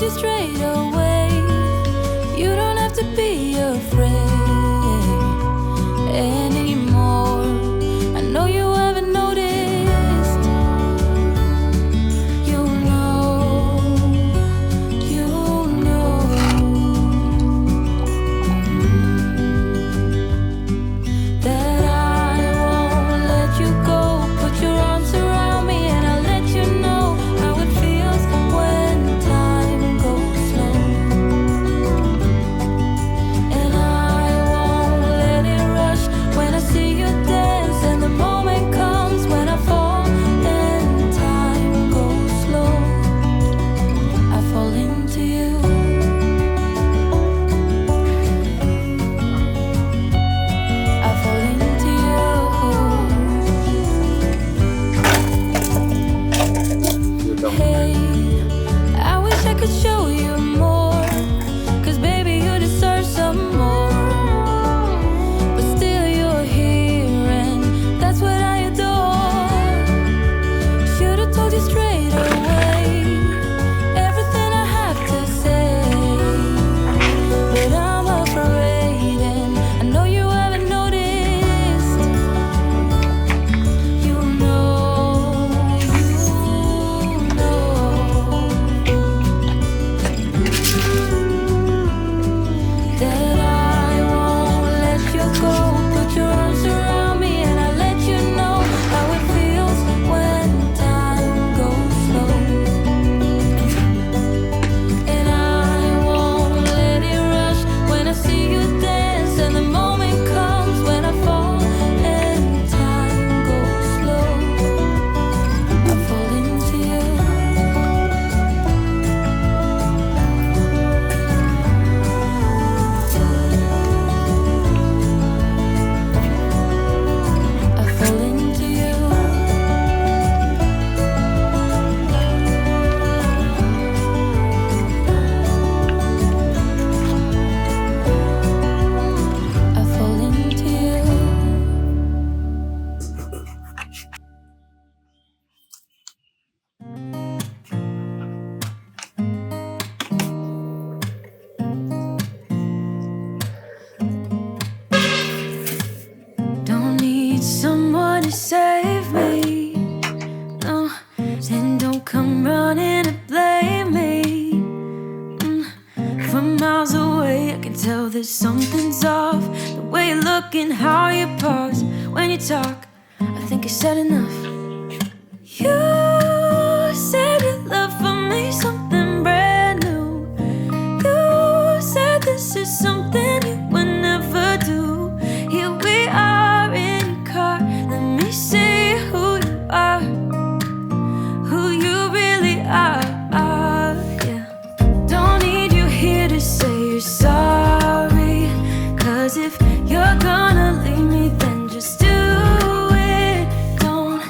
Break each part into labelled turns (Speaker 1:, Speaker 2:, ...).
Speaker 1: you straight away. You don't have to be afraid anymore. I know you haven't noticed. You know that I won't let you go. Put your arms around me and I'll let you know how it feels when time goes slow. And I won't let it rush when I see you dance. And the moment comes when I fall and time goes slow. I fall into you. I fall into you. Hey, I wish I could show you more, 'cause baby you deserve some more. But still you're here and that's what I adore. Should've told you straight away everything I have to say. But I'm afraid and I know you haven't noticed. You know that I won't let you go. Put your arms around me and I'll let you know how it feels when time goes slow. And I won't let it rush when I see you dance. And the moment comes when I fall and time goes slow. I fall into you. I fall into you. I fall into you. Don't need someone to save me, no. And don't come running to blame me. From miles away I can tell that something's off. The way you look and how you pause when you talk, I think I said enough. You said your love for me something brand new. You said this is something you would never do. Here we are in your car. Let me see who you are, who you really are. Yeah. Don't need you here to say you're sorry, 'cause if you're gonna leave me then just do it. Don't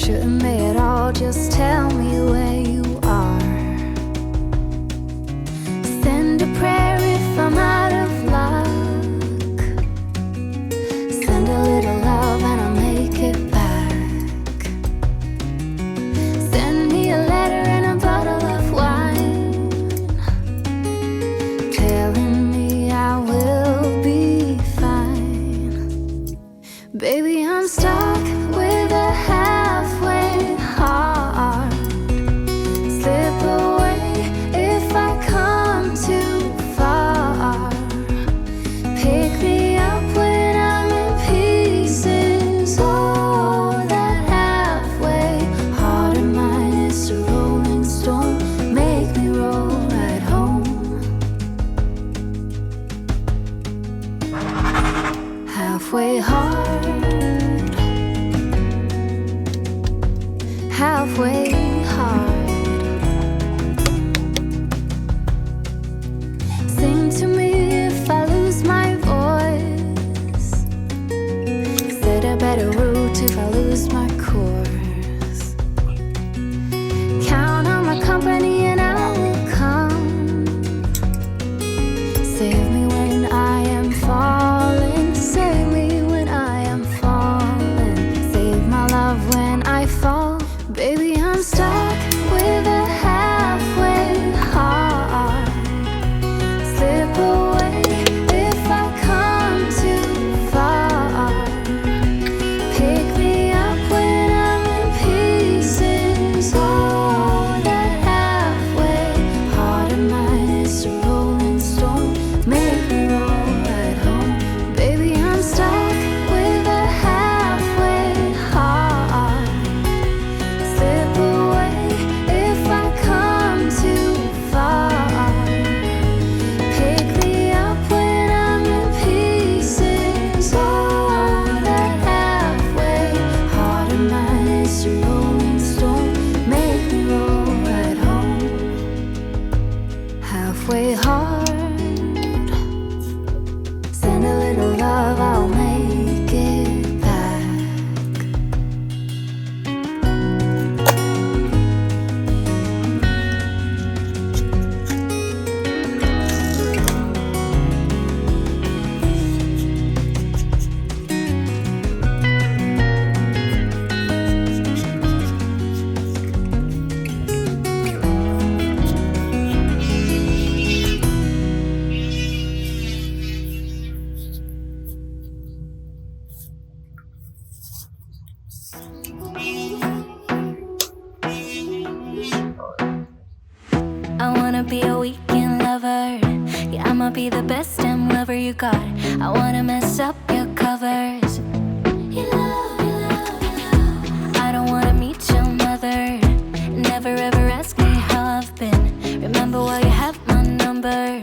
Speaker 1: Shouldn't they at all just tell me where you are? Send a prayer if I'm out of luck. Send a little love and I'll make it back. Send me a letter and a bottle of wine, telling me I will be fine. Baby, I'm stuck with a halfway heart. Slip away if I come too far. Pick me up when I'm in pieces. Oh, that halfway heart of mine is a rolling stone. Make me roll right home. Halfway hard, halfway hard. Sing to me if I lose my voice. Set a better route if I lose my course. Count on my company and I will come. Save me when I am falling. Save me when I am falling. Save my love when I fall. Baby, I'm stuck with a halfway heart. Slip away if I come too far. Pick me up when I'm in pieces. Oh, that halfway heart of mine is a rolling stone. Make me roll right home. Baby, I'm stuck with a halfway heart. Slip away if I come too far. Pick me up when I'm in pieces. Oh, that halfway heart of mine is a rolling stone. Make me roll right home. Halfway hard. Send a little love, I'll make it back. I wanna be a weekend lover. Yeah, I'ma be the best damn lover you got. I wanna mess up your covers. You love, you love, you love. I don't wanna meet your mother. Never ever ask me how I've been. Remember while you have my number.